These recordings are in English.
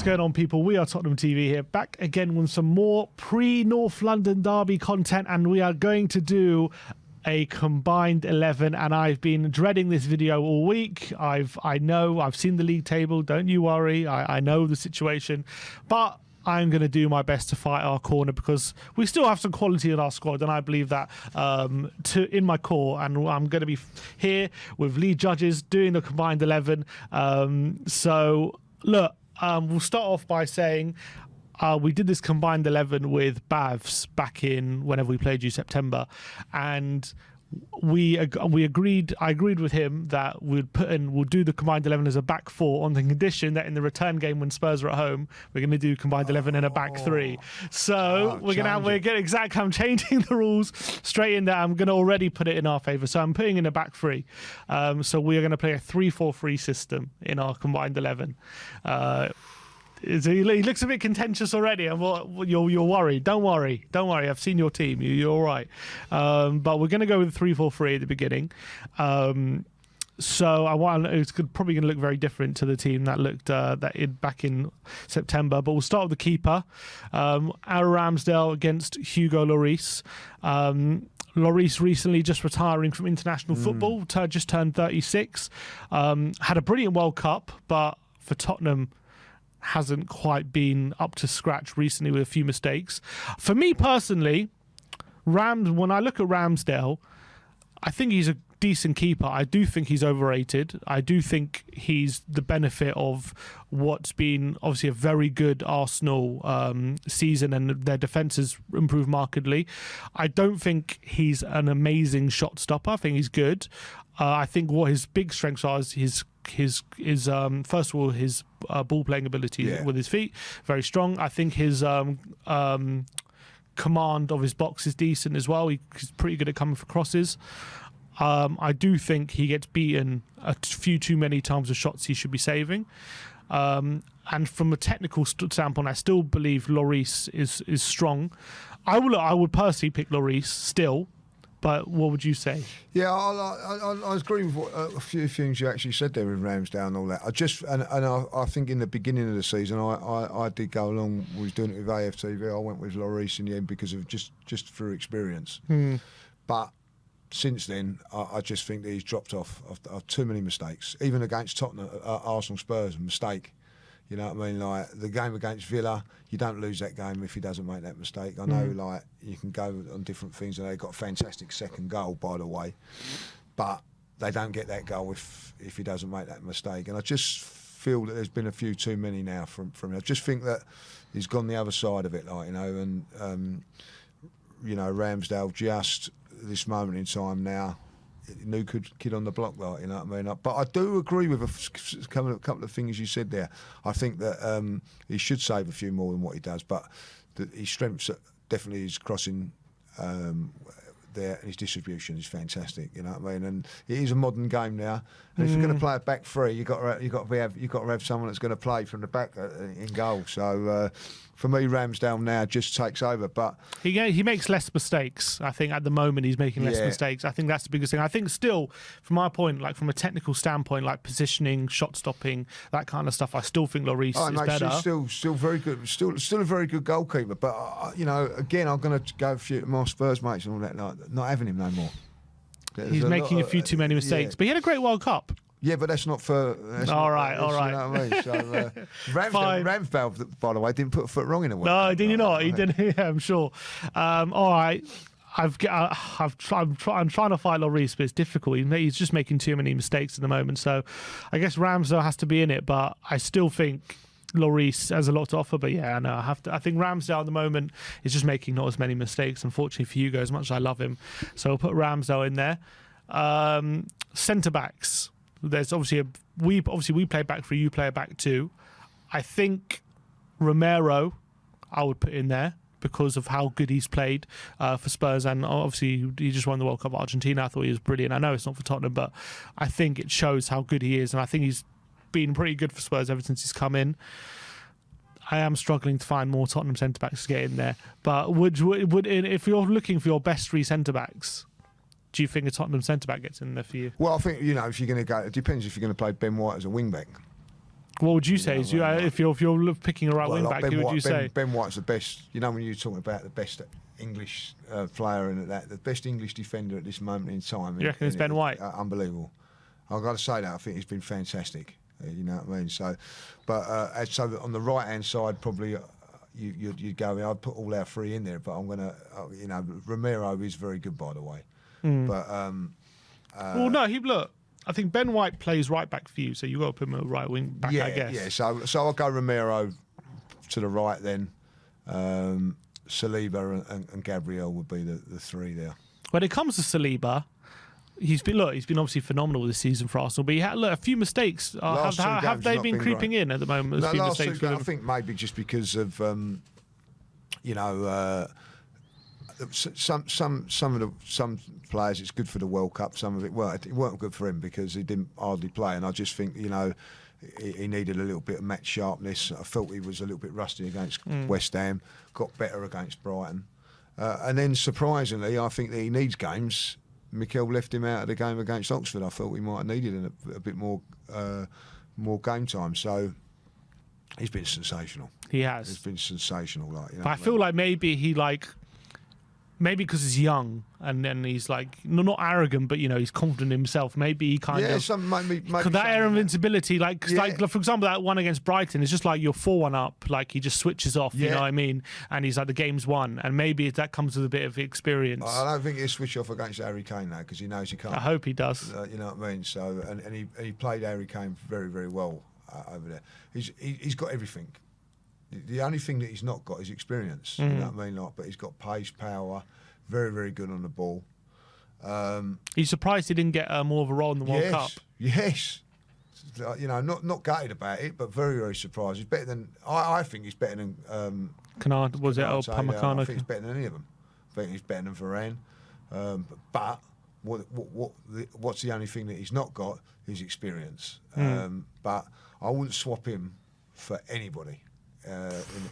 going on, people? We are Tottenham TV here, back again with some more pre-North London derby content, and we are going to do a combined 11, and I've been dreading this video all week. I know, I've seen the league table, don't you worry, I know the situation, but I'm going to do my best to fight our corner because we still have some quality in our squad, and I believe that in my core, and I'm going to be here with lead judges doing the combined 11. So look, we'll start off by saying we did this combined 11 with Bavs back in whenever we played you, September, and I agreed with him that we'll do the combined 11 as a back four on the condition that in the return game when Spurs are at home, we're going to do combined 11 in a back three. So we're getting exactly, I'm changing the rules straight in there. I'm going to already put it in our favour. So I'm putting in a back three. So we are going to play a 3-4-3 system in our combined 11. He looks a bit contentious already. You're worried. Don't worry. I've seen your team. You're all right. But we're going to go with 3-4-3 at the beginning. So it's probably going to look very different to the team that looked back in September. But we'll start with the keeper. Aaron Ramsdale against Hugo Lloris. Lloris recently just retiring from international football. Just turned 36. Had a brilliant World Cup, but for Tottenham, hasn't quite been up to scratch recently with a few mistakes. For me personally, when I look at Ramsdale, I think he's a decent keeper. I do think he's overrated. I do think he's the benefit of what's been obviously a very good Arsenal season, and their defence has improved markedly. I don't think he's an amazing shot stopper. I think he's good. I think what his big strengths are is his first of all his ball playing ability with his feet, very strong. I think his command of his box is decent as well. He's pretty good at coming for crosses. I do think he gets beaten a few too many times with shots he should be saving. And from a technical standpoint, I still believe Lloris is strong. I would personally pick Lloris still. But what would you say? Yeah, I agree with a few things you actually said there with Ramsdale and all that. I think in the beginning of the season, I did go along. We was doing it with AFTV. I went with Lloris in the end because of just through experience. But since then, I just think that he's dropped off of too many mistakes. Even against Tottenham, Arsenal, Spurs, a mistake. You know what I mean? Like the game against Villa, you don't lose that game if he doesn't make that mistake. I know, like you can go on different things, and they got a fantastic second goal, by the way, but they don't get that goal if he doesn't make that mistake. And I just feel that there's been a few too many now from him. I just think that he's gone the other side of it, like and Ramsdale just this moment in time now. New kid on the block, like, you know what I mean? But I do agree with a couple of things you said there. I think that he should save a few more than what he does, but his strengths definitely his crossing there, and his distribution is fantastic. You know what I mean? And it is a modern game now. And if you're going to play a back three, you've got to have someone that's going to play from the back in goal. So for me, Ramsdale now just takes over. But he makes less mistakes. I think at the moment he's making less mistakes. I think that's the biggest thing. I think still, from my point, like from a technical standpoint, like positioning, shot stopping, that kind of stuff, I still think Lloris is better. Still very good. Still a very good goalkeeper. But again, I'm going to go a few more Spurs mates and all that. Like, not having him no more. He's making a few too many mistakes, but he had a great World Cup. Yeah, but that's not for... All right. You know what I mean? So, Ramsdale, by the way, didn't put a foot wrong in a World Cup. No, did he not? He didn't. Yeah, I'm sure. All right. I'm trying to fight Lloris, but it's difficult. He's just making too many mistakes at the moment. So I guess Ramsdale has to be in it, but I still think Lloris has a lot to offer. But yeah, no, I think Ramsdale at the moment is just making not as many mistakes, unfortunately for Hugo, as much as I love him. So I'll put Ramsdale in there. Centre backs. There's obviously we play back three, you play a back two. I think Romero I would put in there because of how good he's played for Spurs, and obviously he just won the World Cup for Argentina. I thought he was brilliant. I know it's not for Tottenham, but I think it shows how good he is, and I think he's been pretty good for Spurs ever since he's come in. I am struggling to find more Tottenham centre backs to get in there, but would if you're looking for your best three centre backs, do you think a Tottenham centre back gets in there for you? Well, I think if you're going to go, it depends if you're going to play Ben White as a wing back. What would you say? If you're picking a right wing back, who would you say? Ben White's the best. You know, when you're talking about the best English player and the best English defender at this moment in time. You reckon it's Ben White? Unbelievable. I've got to say that. I think he's been fantastic. You know what I mean? So, but so on the right hand side, probably you'd go. I'd put all our three in there, but I'm gonna, you know, Romero is very good, by the way. But well, no, look. I think Ben White plays right back for you, so you've got to put him a right wing back, I guess. Yeah, so I'll go Romero to the right then. Saliba and Gabriel would be the three there. When it comes to Saliba, he's been obviously phenomenal this season for Arsenal, but he had a few mistakes. Have they been creeping in at the moment? No, last two games, I think maybe just because of you know. Some players, it's good for the World Cup. Some of it, well, it weren't good for him because he didn't hardly play. And I just think, you know, he needed a little bit of match sharpness. I felt he was a little bit rusty against West Ham. Got better against Brighton, and then surprisingly, I think that he needs games. Mikel left him out of the game against Oxford. I felt we might have needed a bit more game time. So he's been sensational. He has. He's been sensational. Like, you know, but I feel like maybe because he's young and then he's like not arrogant, but you know he's confident in himself. Maybe he kind of maybe that air of invincibility, like for example that one against Brighton, it's just like you're 4-1 up, like he just switches off. You know what I mean? And he's like the game's won, and maybe that comes with a bit of experience. I don't think he'll switch off against Harry Kane though, because he knows he can't. I hope he does. You know what I mean? So and he played Harry Kane very, very well over there. He's got everything. The only thing that he's not got is experience. You know what I mean? Like, but he's got pace, power, very, very good on the ball. He's surprised he didn't get more of a role in the World Cup. Yes. You know, not gutted about it, but very, very surprised. He's better than I think he's better than Canard, was it? Or Pamecano? I think he's better than any of them. I think he's better than Varane. But what's the only thing that he's not got is experience. But I wouldn't swap him for anybody.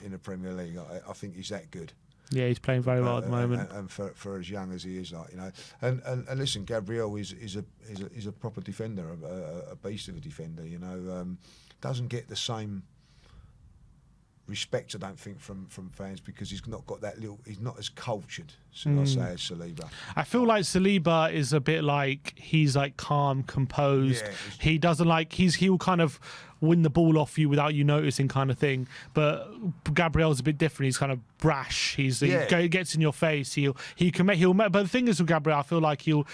In the Premier League, I think he's that good. Yeah, he's playing very well at the moment, and for as young as he is, like, you know. And listen, Gabriel is a proper defender, a beast of a defender. You know, doesn't get the same respect, I don't think, from fans because he's not got that little. He's not as cultured, should I say, as Saliba. I feel like Saliba is a bit like he's like calm, composed. Yeah, he doesn't like he'll kind of win the ball off you without you noticing, kind of thing. But Gabriel's a bit different. He's kind of brash. He gets in your face. He'll but the thing is with Gabriel, I feel like he'll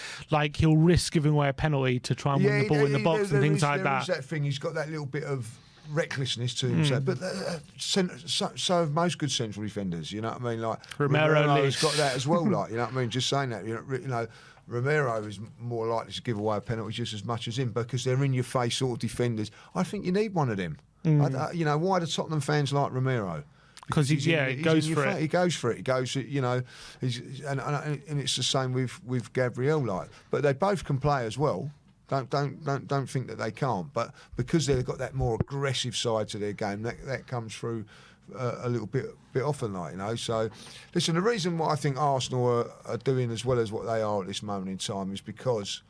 risk giving away a penalty to try and win the ball in the box and things like that. There is that thing. He's got that little bit of recklessness to himself, but so have most good central defenders. You know what I mean? Like Romero's got that as well. Like, you know what I mean? Just saying that. You know, Romero is more likely to give away a penalty just as much as him because they're in your face sort of defenders. I think you need one of them. You know, why do Tottenham fans like Romero? Because he goes for it. He goes for it. He goes, you know, and it's the same with Gabriel. Like, but they both can play as well. Don't think that they can't, but because they've got that more aggressive side to their game, that comes through a little bit often, like, you know. So, listen, the reason why I think Arsenal are doing as well as what they are at this moment in time is because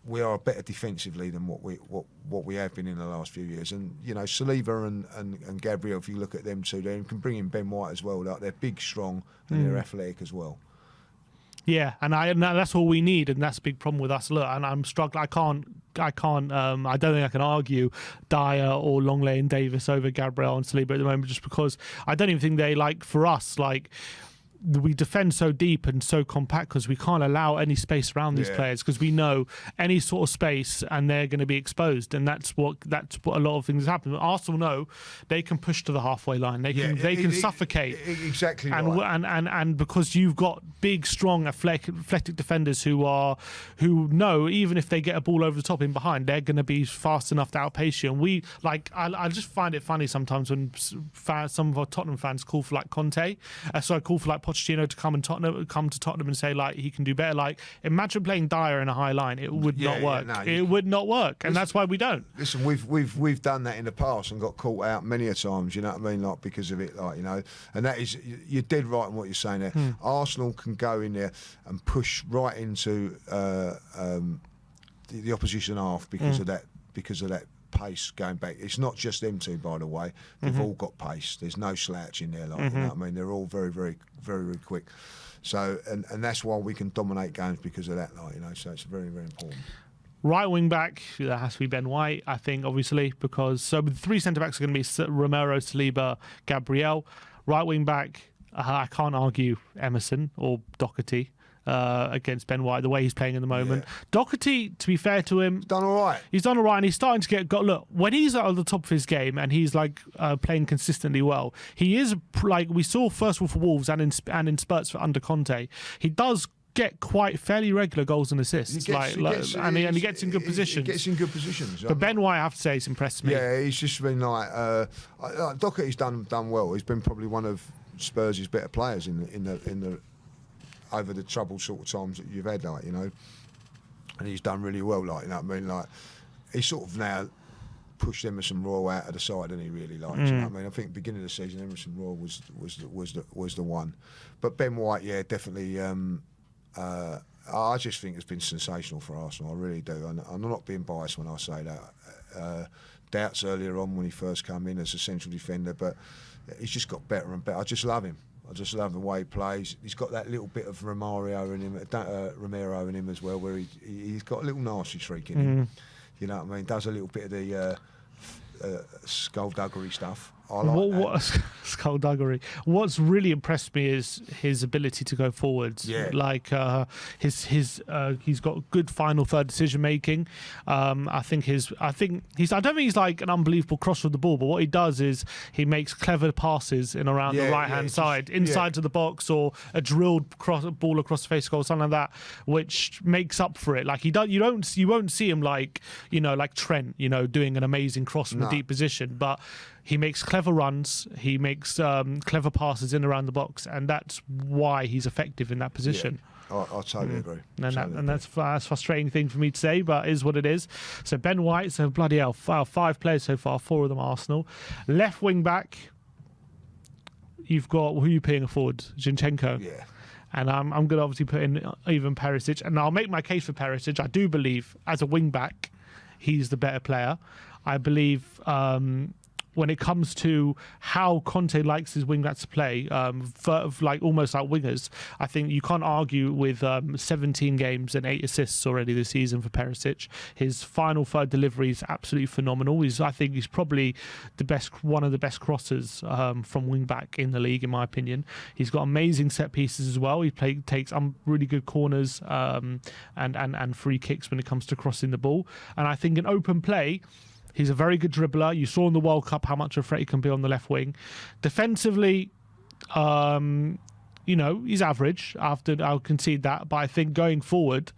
we are better defensively than what we have been in the last few years. And you know, Saliba and Gabriel, if you look at them two, they can bring in Ben White as well. Like, they're big, strong, and they're athletic as well. Yeah, and that's all we need, and that's a big problem with us. Look, and I'm struggling. I don't think I can argue Dyer or Longley and Davis over Gabriel and Saliba at the moment, just because I don't even think they, like, for us, like, we defend so deep and so compact because we can't allow any space around these players because we know any sort of space and they're going to be exposed, and that's what a lot of things happen. Arsenal know they can push to the halfway line. They can suffocate. Exactly. And because you've got big, strong, athletic defenders who know even if they get a ball over the top in behind, they're going to be fast enough to outpace you. And I just find it funny sometimes when some of our Tottenham fans call for like Conte, call for like Pochettino to come to Tottenham and say like he can do better. Like, imagine playing Dyer in a high line. It would not work. It would not work, and that's why we don't. Listen, we've done that in the past and got caught out many a times. You know what I mean? Like, because of it, like, you know. And that is, you're dead right in what you're saying there. Arsenal can go in there and push right into the opposition half because of that pace going back. It's not just them two, by the way. They've all got pace. There's no slouch in there, like you know what I mean. They're all very, very, very, very quick. So and that's why we can dominate games because of that, like you know. So it's very, very important. Right wing back, that has to be Ben White, I think, obviously, because so the three centre backs are going to be Romero, Saliba, Gabriel. Right wing back, I can't argue Emerson or Doherty against Ben White, the way he's playing at the moment. Yeah. Doherty, to be fair to him, done all right. He's done all right, and he's starting to look, when he's at the top of his game and he's like playing consistently well, he is like we saw first of all for Wolves and in spurts for under Conte. He does get quite fairly regular goals and assists, and he gets in good positions. He gets in good positions. But Ben White, I have to say, has impressed me. Yeah, he's just been like Doherty's done well. He's been probably one of Spurs' better players in the over the troubled sort of times that you've had, like you know. And he's done really well, like you know what I mean. Like he's sort of now pushed Emerson Royal out of the side, and he really likes. You know what I mean, I think beginning of the season, Emerson Royal was the one. But Ben White, yeah, definitely. I just think it's been sensational for Arsenal. I really do. And I'm not being biased when I say that. Doubts earlier on when he first came in as a central defender, but he's just got better and better. I just love him. I just love the way he plays. He's got that little bit of Romero in him as well, where he's got a little nasty streak in him. You know what I mean? Does a little bit of the skullduggery stuff. I like what skullduggery. What's really impressed me is his ability to go forwards. Yeah. Like he's got good final third decision making. I don't think he's like an unbelievable crosser of the ball, but what he does is he makes clever passes in around the right hand side, inside to the box, or a drilled ball across the face of goal, something like that, which makes up for it. Like you won't see him like Trent, doing an amazing cross from a deep position, but he makes clever runs, he makes clever passes in around the box, and that's why he's effective in that position. Yeah, I totally agree. And that's a frustrating thing for me to say, but it is what it is. So Ben White, so bloody hell, 5 players so far, 4 of them Arsenal. Left wing back, you've got, who are you paying forward? Zinchenko. Yeah. And I'm going to obviously put in even Perisic, and I'll make my case for Perisic. I do believe, as a wing back, he's the better player. I believe when it comes to how Conte likes his wing backs to play, almost like wingers, I think you can't argue with 17 games and 8 assists already this season for Perisic. His final third delivery is absolutely phenomenal. I think he's probably one of the best crossers from wing back in the league, in my opinion. He's got amazing set pieces as well. He takes really good corners and free kicks when it comes to crossing the ball. And I think in open play, he's a very good dribbler. You saw in the World Cup how much of a threat he can be on the left wing. Defensively, he's average. I'll concede that. But I think going forward,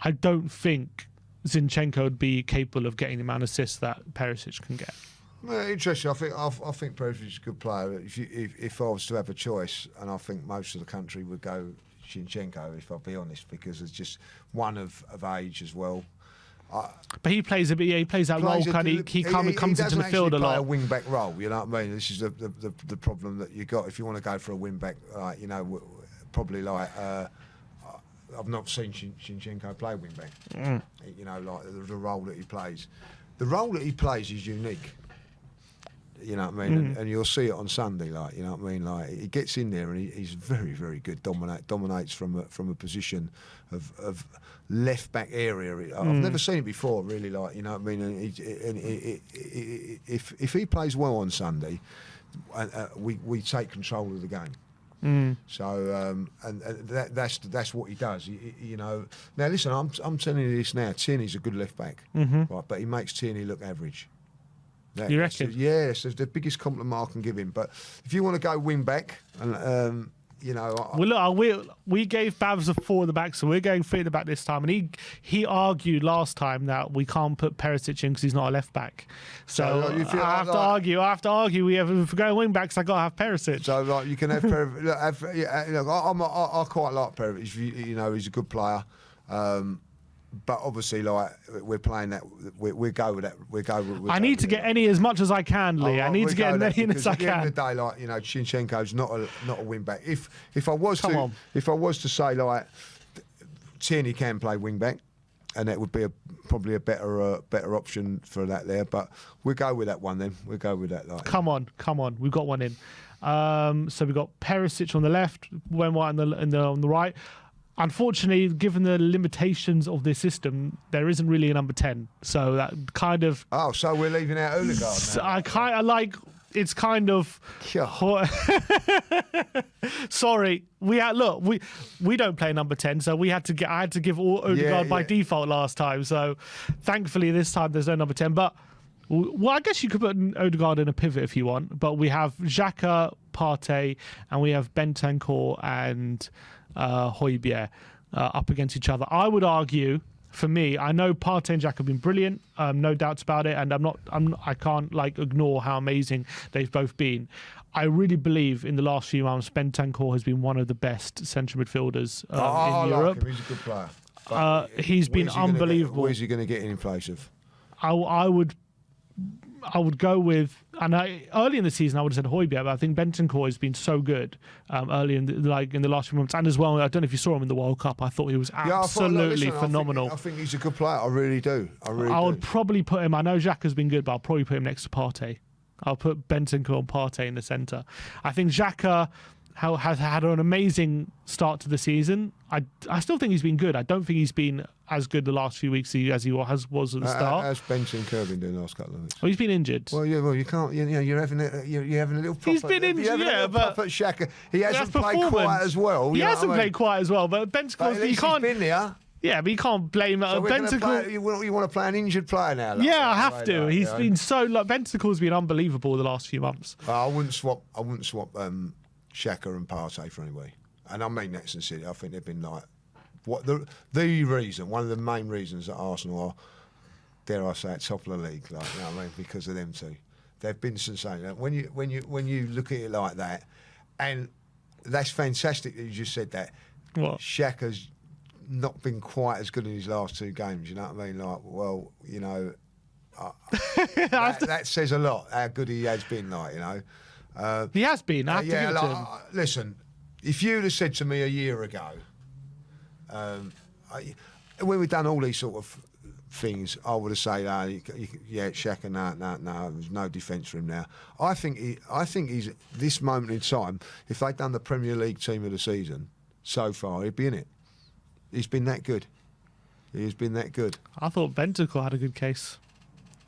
I don't think Zinchenko would be capable of getting the amount of assists that Perisic can get. Well, interesting. I think Perisic is a good player. If I was to have a choice, and I think most of the country would go Zinchenko, if I'll be honest, because it's just one of age as well. But he plays that role. He comes into the field a lot. Play a wing back role, you know what I mean? This is the problem that you got if you want to go for a wing back. Probably like I've not seen Zinchenko play wing back. Like the role that he plays. The role that he plays is unique. You know what I mean? And you'll see it on Sunday, like, you know what I mean? Like, he gets in there and he's very, very good. Dominates from a position of left back area. I've never seen it before, really. Like, you know what I mean? And if he plays well on Sunday, we take control of the game. So that's what he does. Now listen, I'm telling you this now. Tierney's a good left back, right? But he makes Tierney look average. You reckon? Yes, it's the biggest compliment I can give him. But if you want to go wing back, and we gave Babs a 4 at the back, so we're going 3 at the back this time. And he argued last time that we can't put Perisic in because he's not a left back. So I have to argue. If we're going wing backs, I got to have Perisic. So like you can have Perisic. I quite like Perisic. He's a good player. But obviously, like we're playing that, we go with that. I need to get as much as I can, Lee. I need to get as many as I can. At the end of the day, like Zinchenko's not a wing back. If I was to say like Tierney can play wing back, that would be probably a better option for that there. But we'll go with that one then. We'll go with that. Like, come on, we've got one in. So we've got Perisic on the left, Wen White on the right. Unfortunately, given the limitations of this system, there isn't really a number 10. So that kind of... Oh, so we're leaving out Odegaard now. I kind of like... It's kind of... Sorry. We don't play number 10, so I had to give Odegaard by default last time. So thankfully this time there's no number 10. But, well, I guess you could put Odegaard in a pivot if you want. But we have XHAKA, Partey, and we have Bentancur and... Højbjerg up against each other. I would argue, for me, I know Partey and XHAKA have been brilliant, no doubts about it, and I can't like ignore how amazing they've both been. I really believe in the last few months, Bentancur has been one of the best central midfielders in Europe. Like him. He's a good player. He's been unbelievable. Where's he going to get in place of? I would go with, and early in the season I would have said Højbjerg, but I think Bentancur has been so good early in the last few months, and as well, I don't know if you saw him in the World Cup. I thought he was absolutely phenomenal. I think he's a good player. I really do. I would probably put him. I know XHAKA's been good, but I'll probably put him next to Partey. I'll put Bentancur and Partey in the centre. I think XHAKA has had an amazing start to the season. I still think he's been good. I don't think he's been as good the last few weeks as he was at the start. How's Bentancur been doing the last couple of weeks? Well, he's been injured. Well, you can't. You're having a little. Proper, he's been injured, but XHAKA, he hasn't played quite as well. He hasn't played quite as well, but Bentancur, you can't. He's been there. Yeah, but you can't blame Bentancur. You want to play an injured player now? Like, I have to. He's been so. Bentancur's been unbelievable the last few months. I wouldn't swap. XHAKA and Partey for anybody, and I mean that sincerely. I think they've been like one of the main reasons that Arsenal are, dare I say, at top of the league. Like, you know what I mean, because of them two, they've been sensational. When you look at it like that, and that's fantastic that you just said that. What? XHAKA's not been quite as good in his last two games. You know what I mean? Like, well, you know, that says a lot how good he has been. Like, you know. He has been. I have to give it to him. Listen, if you'd have said to me a year ago, when we've done all these sort of things, I would have said, XHAKA, no, there's no defence for him now. I think he's this moment in time. If they'd done the Premier League team of the season so far, he'd be in it. He's been that good. He's been that good. I thought Bentancur had a good case.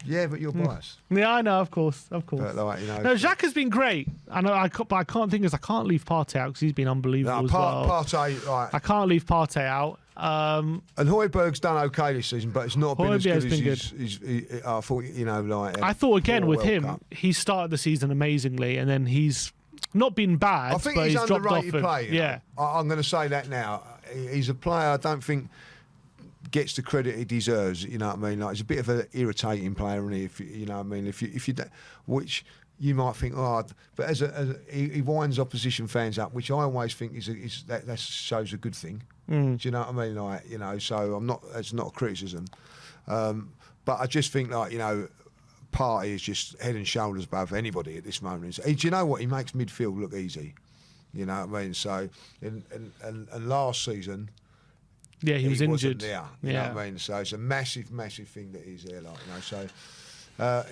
Yeah, but you're biased. Yeah, I know, of course. But like, you know, no, XHAKA's been great. I know, but I can't think I can't leave Partey out because he's been unbelievable as well. Partey, right. I can't leave Partey out. And Højbjerg's done okay this season, but it's not been as good as I thought. You know, like I thought again with him, Cup. he started the season amazingly, and then he's not been bad. I think but he's dropped off. player. Yeah, I'm going to say that now. He's a player I don't think gets the credit he deserves. You know what I mean? Like, he's a bit of an irritating player, isn't he? If you know what I mean, if you which you might think, but he winds opposition fans up, which I always think that shows a good thing. Do you know what I mean? Like, you know, so it's not a criticism, but I just think, like, you know, Partey is just head and shoulders above anybody at this moment. Do you know what? He makes midfield look easy. You know what I mean? So, and last season. Yeah, he was injured. There, you know what I mean? So it's a massive, massive thing that he's there, like, you know. So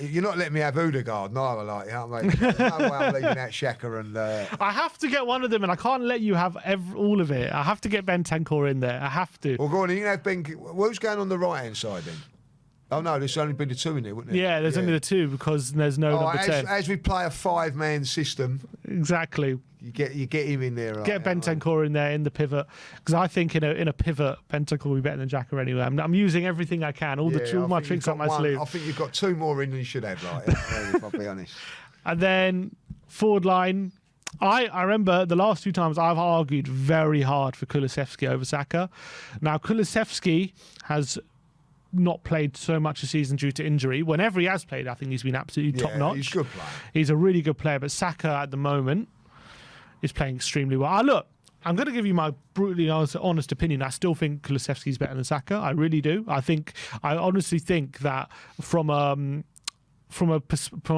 you're not letting me have Odegaard, neither, like, you know what I mean? There's no way I'm leaving out XHAKA and. I have to get one of them, and I can't let you have all of it. I have to get Bentancur in there. I have to. Well, go on. You can have Ben. Who's going on the right hand side then? Oh no, there's only been the two in there, wouldn't there? Yeah, there's only the two because there's no number 10. As we play a 5-man system, exactly. You get him in there. Right? Get Bentancur in there in the pivot, because I think in a pivot, Bentancur will be better than XHAKA anyway. I'm using everything I can, all my tricks up my sleeve. I think you've got two more in than you should have, like, if I'll be honest. And then forward line. I remember the last two times I've argued very hard for Kulusevski over Saka. Now Kulusevski has not played so much this season due to injury. Whenever he has played, I think he's been absolutely top notch. He's a good player. He's a really good player, but Saka at the moment is playing extremely well. Look, I'm going to give you my brutally honest opinion. I still think Kulusevski's better than Saka. I really do. I honestly think that from from a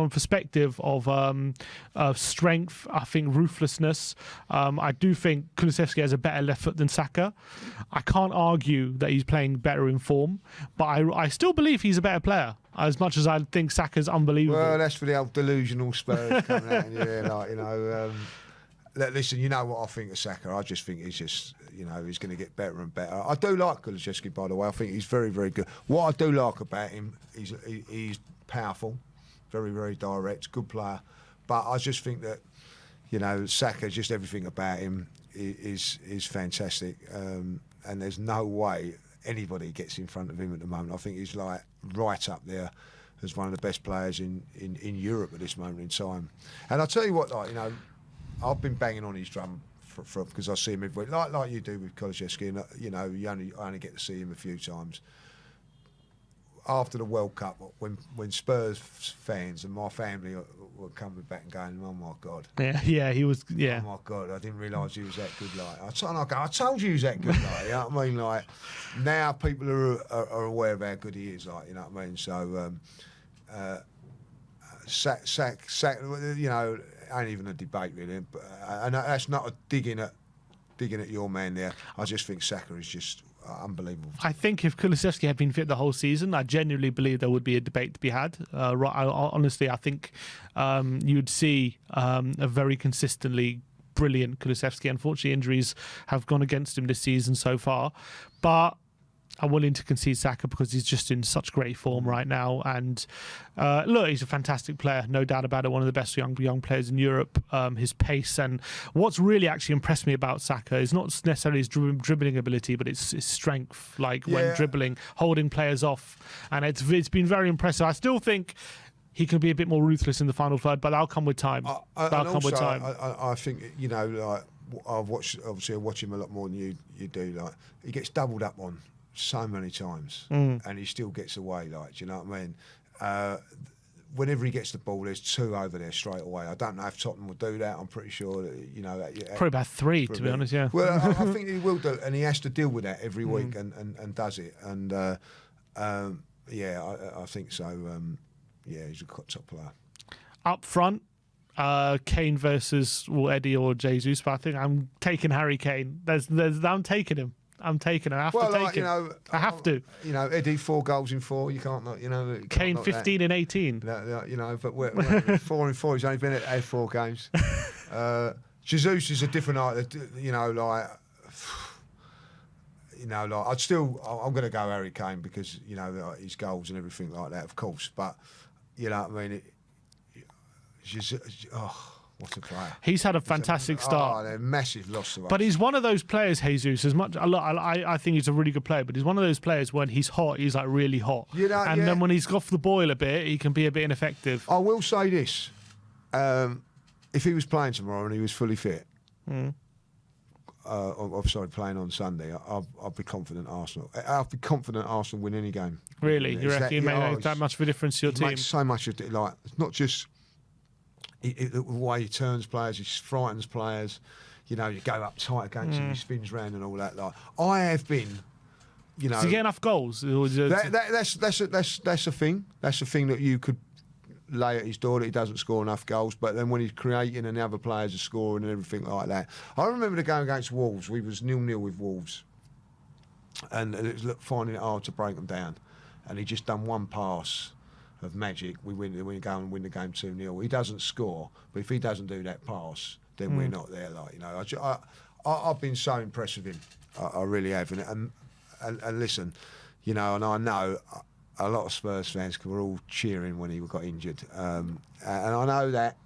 perspective of strength, I think ruthlessness, I do think Kulusevski has a better left foot than Saka. I can't argue that he's playing better in form, but I still believe he's a better player, as much as I think Saka's unbelievable. Well, that's for the old delusional Spurs coming out. Yeah, like, you know. Listen, you know what I think of Saka. I just think he's just, you know, he's going to get better and better. I do like Kulusevski, by the way. I think he's very, very good. What I do like about him, he's powerful, very, very direct, good player. But I just think that, you know, Saka, just everything about him is fantastic. And there's no way anybody gets in front of him at the moment. I think he's like right up there as one of the best players in Europe at this moment in time. And I'll tell you what, like, you know, I've been banging on his drum because I see him every week, like you do with Kulusevski, and you know, I only get to see him a few times. After the World Cup, when Spurs fans and my family were coming back and going, "Oh my God, yeah, he was, yeah, oh my God, I didn't realise he was that good." Like, I told you he was that good. Like, you know what I mean? Like, now people are aware of how good he is. Like, you know what I mean? So, you know. Ain't even a debate really, but, and that's not a digging at your man there. I just think Saka is just unbelievable. I think if Kulusevski had been fit the whole season, I genuinely believe there would be a debate to be had. Honestly, I think you'd see a very consistently brilliant Kulusevski. Unfortunately, injuries have gone against him this season so far, but I'm willing to concede Saka because he's just in such great form right now. And look, he's a fantastic player, no doubt about it. One of the best young players in Europe. His pace, and what's really actually impressed me about Saka is not necessarily his dribbling ability, but it's his strength. Like when dribbling, holding players off, and it's been very impressive. I still think he can be a bit more ruthless in the final third, but that'll come with time. I think, you know, like I watch him a lot more than you do. Like, he gets doubled up on so many times, and he still gets away. Like, do you know what I mean? Whenever he gets the ball, there's two over there straight away. I don't know if Tottenham will do that. I'm pretty sure that, you know, probably about three, to be honest. Yeah. Well, I think he will do, and he has to deal with that every week, and does it. And yeah, I think so. Yeah, he's a top player. Up front, Kane versus Eddie or Jesus, but I think I'm taking Harry Kane. I'm taking him. I'm taking him. I have to take him. You know, I have to. You know, Eddie, 4 goals in 4. You can't not. You know, Kane 15 in 18. You know, but we're 4 in 4. He's only been at 4 games. Jesus is a different art. You know, like. You know, like I'm going to go Harry Kane because, you know, like, his goals and everything like that, of course. But you know what I mean? What a player. He's had a fantastic start. They're massive loss to us. But he's one of those players, Jesus, as much I think he's a really good player, but he's one of those players when he's hot, he's like really hot. You know, and then when he's off the boil a bit, he can be a bit ineffective. I will say this. If he was playing tomorrow and he was fully fit, playing on Sunday, I'll be confident Arsenal. I'll be confident Arsenal win any game. Really? You reckon he make that much of a difference to your team? Makes so much of it. Like, it's not just the way he turns players, he frightens players. You know, you go up tight against him, he spins round and all that. Like, I have been, you know. Does he get enough goals? That's a thing. That's a thing that you could lay at his door, that he doesn't score enough goals. But then when he's creating and the other players are scoring and everything like that. I remember the game against Wolves. We was 0-0 with Wolves, and it was finding it hard to break them down. And he just done one pass of magic. We go and win the game 2-0. He doesn't score, but if he doesn't do that pass, then we're not there. Like, you know, I've been so impressed with him. I really have. And listen, you know, and I know a lot of Spurs fans were all cheering when he got injured. And I know that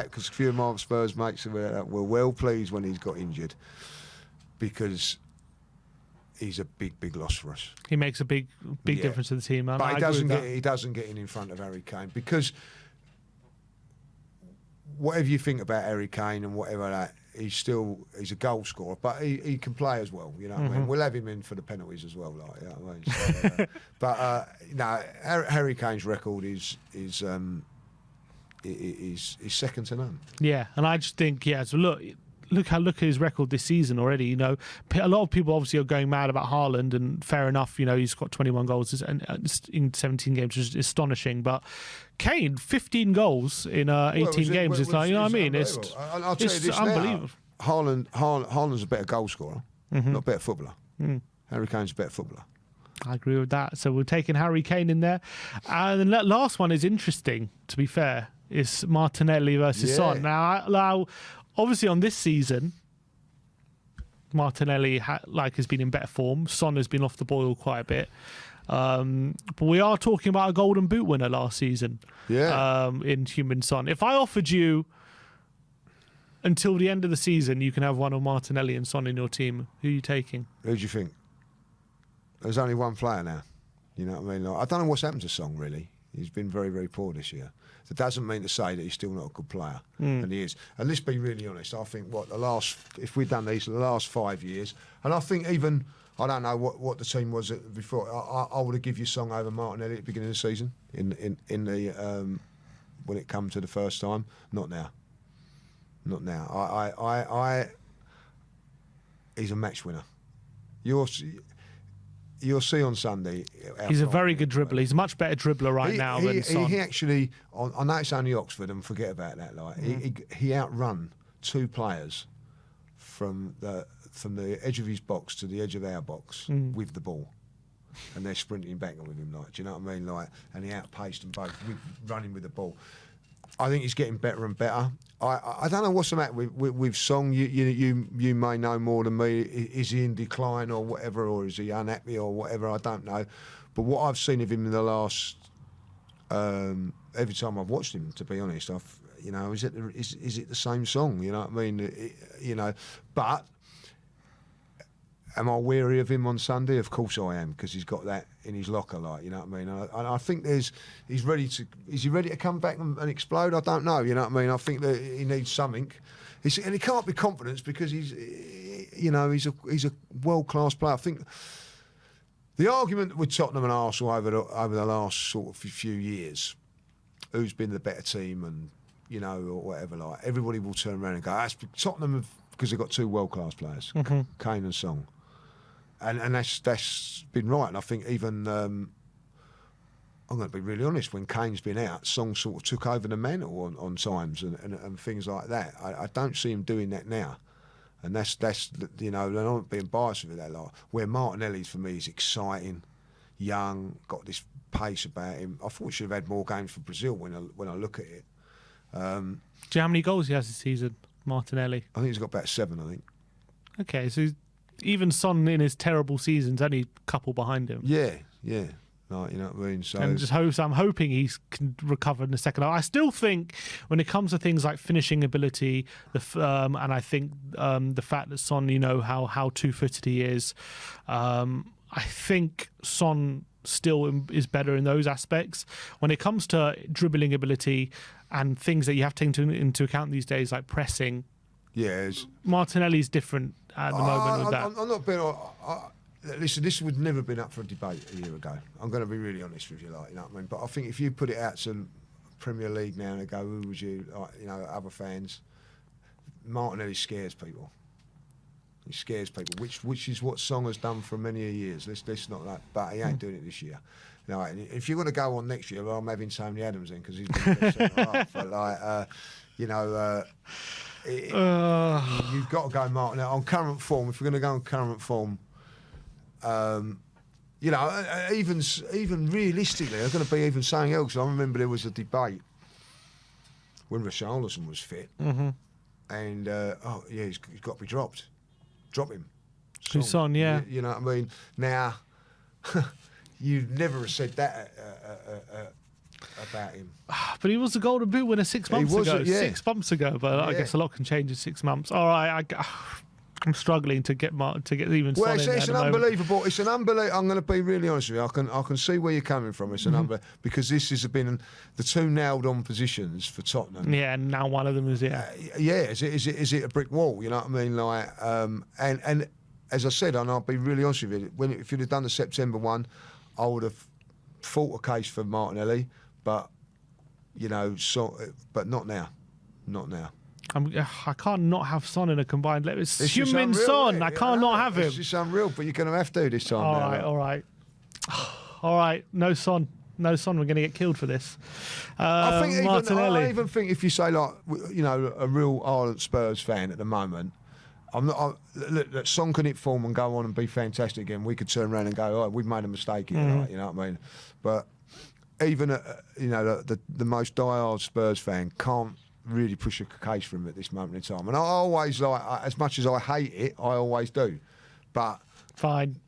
because a few of my Spurs mates were well pleased when he's got injured, because he's a big loss for us. He makes a big difference to the team. But he doesn't get in front of Harry Kane, because whatever you think about Harry Kane and whatever that, he's a goal scorer, but he can play as well. You know what I mean? We'll have him in for the penalties as well. Like, you know what I mean? So, but no, Harry Kane's record is second to none. Yeah, and I just think, so look, look at his record this season already. You know, a lot of people obviously are going mad about Haaland, and fair enough. You know, he's got 21 goals in 17 games, which is astonishing. But Kane, 15 goals in 18 games. It's like, you know what I mean? It's unbelievable. Haaland's a better goal scorer, not a better footballer. Harry Kane's a better footballer. I agree with that. So we're taking Harry Kane in there. And the last one is interesting, to be fair. It's Martinelli versus Son. Now, obviously on this season, Martinelli has been in better form. Son has been off the boil quite a bit. But we are talking about a Golden Boot winner last season. In Heung-min Son. If I offered you until the end of the season, you can have one of Martinelli and Son in your team, who are you taking? Who do you think? There's only one player now. You know what I mean? Like, I don't know what's happened to Son, really. He's been very, very poor this year. That doesn't mean to say that he's still not a good player, and he is. And let's be really honest. I think if we'd done these the last 5 years, and I think even I don't know what the team was before. I would have given you Son over Martinelli at the beginning of the season in the when it come to the first time. Not now. Not now. He's a match winner. You'll see on Sunday. He's a very good dribbler. He's a much better dribbler now than Son. He actually, I know it's only Oxford, and forget about that. Like he outrun two players from the edge of his box to the edge of our box with the ball, and they're sprinting back with him. Like, do you know what I mean? Like, and he outpaced them both running with the ball. I think he's getting better and better. I don't know what's the matter with Son. You may know more than me. Is he in decline or whatever, or is he unhappy or whatever? I don't know. But what I've seen of him in the last every time I've watched him, to be honest, is it the same song? You know what I mean? But am I weary of him on Sunday? Of course I am, because he's got that in his locker, like, you know what I mean? And I think is he ready to come back and explode? I don't know, you know what I mean? I think that he needs something. And he can't be confident because he's a world-class player. I think the argument with Tottenham and Arsenal over the last sort of few years, who's been the better team and, or whatever, like, everybody will turn around and go, that's Tottenham because they've got two world-class players, Kane and Son. And that's been right. And I think even, I'm going to be really honest, when Kane's been out, Son sort of took over the mantle on times and things like that. I don't see him doing that now. And that's I'm not being biased with that. Like, where Martinelli, for me, is exciting, young, got this pace about him. I thought he should have had more games for Brazil when I look at it. Do you know how many goals he has this season, Martinelli? I think he's got about 7, I think. Okay, so even Son in his terrible season's only a couple behind him. Yeah. Like, you know what I mean? So, and I'm hoping he can recover in the second half. I still think when it comes to things like finishing ability, and I think the fact that Son, how two-footed he is, I think Son still is better in those aspects. When it comes to dribbling ability and things that you have to take into account these days, like pressing, Martinelli's different at the moment with that. I'm not being. Listen, this would never have been up for a debate a year ago. I'm going to be really honest with you, like, you know what I mean. But I think if you put it out to Premier League now and they go, who would you, like, other fans? Martinelli scares people. He scares people, which is what Son has done for many years. Let's not that, but he ain't doing it this year. If you're going to go on next year, well, I'm having Tony Adams in because he's been the best centre half. But you've got to go Martinelli on current form. If we're going to go on current form, even realistically, I'm going to be even saying else. I remember there was a debate when Richarlison was fit, and he's got to be dropped. Drop him. Son, yeah. You know what I mean? Now, you'd never have said that about him. But he was the Golden Boot winner 6 months ago. 6 months ago, but I guess a lot can change in 6 months. All right, I'm struggling to get even. Well, it's an unbelievable. It's an unbelievable. I'm going to be really honest with you. I can see where you're coming from. It's an unbelievable because this has been the two nailed-on positions for Tottenham. Yeah, and now one of them is Is it a brick wall? You know what I mean? Like, and as I said, and I'll be really honest with you. If you'd have done the September one, I would have fought a case for Martinelli, but but not now. Not now. I can't not have Son in a combined 11. It's just Heung-min unreal, Son. isn't it? I can't not have him. It's just unreal, but you're going to have to this time. All right, all right. All right, no Son. No Son, we're going to get killed for this. I think Martinelli. I even think if you say, like, you know, a real ardent Spurs fan at the moment, look, Son can hit form and go on and be fantastic again. We could turn around and go, oh, we've made a mistake here, like, you know what I mean? But even, you know, the most diehard Spurs fan can't really push a case for him at this moment in time. And I always, like, as much as I hate it, I always do. But... Fine.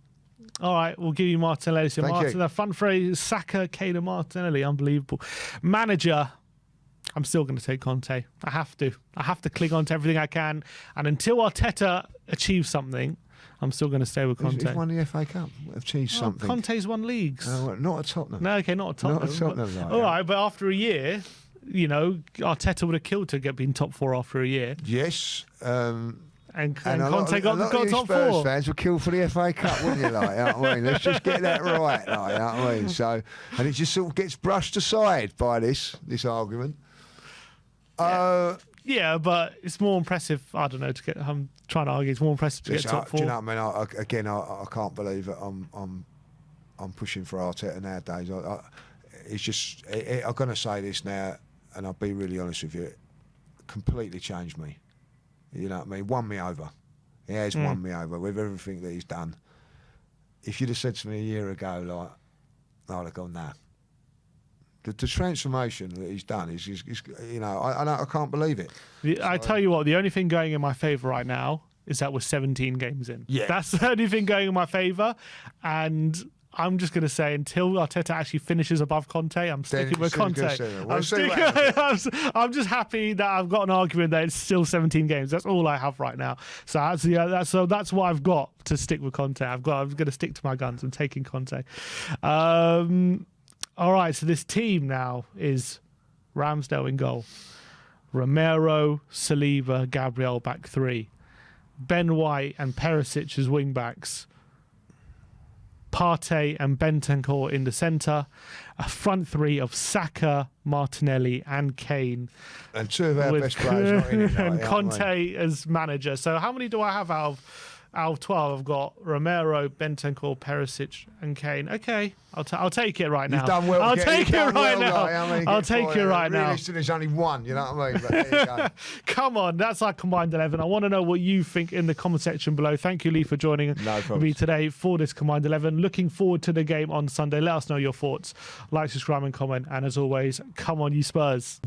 All right, we'll give you Martinelli. So Thank you. Front phrase, Saka, Kane and Martinelli. Unbelievable. Manager, I'm still going to take Conte. I have to. I have to cling on to everything I can. And until Arteta achieves something, I'm still going to stay with Conte. He's won the FA Cup. Achieved something. Conte's won leagues. Not at Tottenham. No, okay, not at Tottenham. Not at Tottenham. Like all right, but after a year, you know, Arteta would have killed to get being top 4 after a year. Yes. And Conte got top Spurs 4. Fans were killed for the FA Cup, wouldn't you? Like, you know what I mean? Let's just get that right. Like, you know what I mean? So, and it just sort of gets brushed aside by this argument. Yeah, but it's more impressive. I don't know. I'm trying to argue it's more impressive to get top 4. Do you know what I mean? I can't believe that I'm pushing for Arteta nowadays. It's just I'm going to say this now, and I'll be really honest with you. It completely changed me. You know what I mean? Won me over. He has won me over with everything that he's done. If you'd have said to me a year ago, like, I'd have gone, nah. The transformation that he's done is you know, I can't believe it. I tell you what, the only thing going in my favour right now is that we're 17 games in. Yeah. That's the only thing going in my favour. And I'm just going to say, until Arteta actually finishes above Conte, I'm sticking with Conte. I'm just happy that I've got an argument that it's still 17 games. That's all I have right now. So that's what I've got to stick with Conte. I'm going to stick to my guns. I'm taking Conte. All right, so this team now is Ramsdale in goal, Romero, Saliba, Gabriel back 3, Ben White and Perisic as wing backs, Partey and Bentancur in the centre, a front 3 of Saka, Martinelli and Kane. And 2 of our best players not in it. And Conte as manager. So how many do I have out of 12? I've got Romero, Bentancur, Perisic and Kane. Okay, I'll take it right now. You've done well. I'll take it right now. I'll take it right now. Realistically, there's only one, you know what I mean? But there you go. Come on, that's our combined 11. I want to know what you think in the comment section below. Thank you, Lee, for joining me today for this combined 11. Looking forward to the game on Sunday. Let us know your thoughts. Like, subscribe and comment. And as always, come on, you Spurs.